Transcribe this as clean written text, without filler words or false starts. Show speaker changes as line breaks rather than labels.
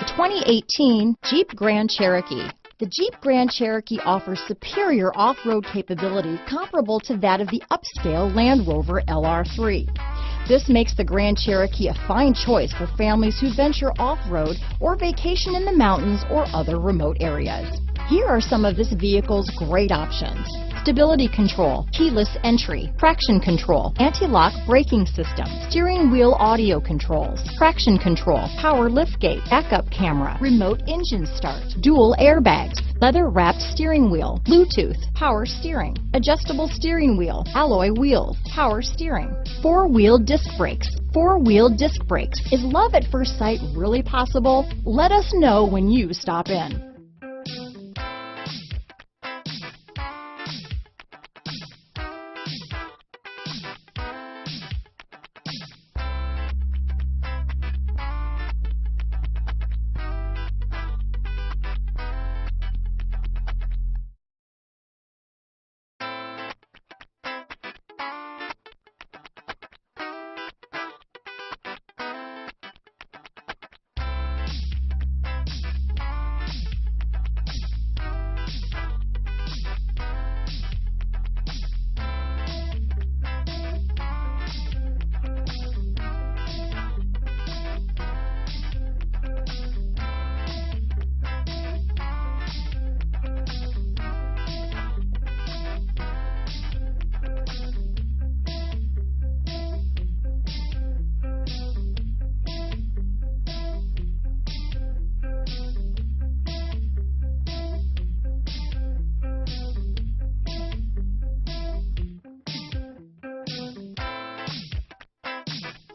The 2018 Jeep Grand Cherokee. The Jeep Grand Cherokee offers superior off-road capability comparable to that of the upscale Land Rover LR3. This makes the Grand Cherokee a fine choice for families who venture off-road or vacation in the mountains or other remote areas. Here are some of this vehicle's great options: stability control, keyless entry, traction control, anti-lock braking system, steering wheel audio controls, traction control, power liftgate, backup camera, remote engine start, dual airbags, leather-wrapped steering wheel, Bluetooth, power steering, adjustable steering wheel, alloy wheels, power steering, four-wheel disc brakes. Four-wheel disc brakes. Is love at first sight really possible? Let us know when you stop in.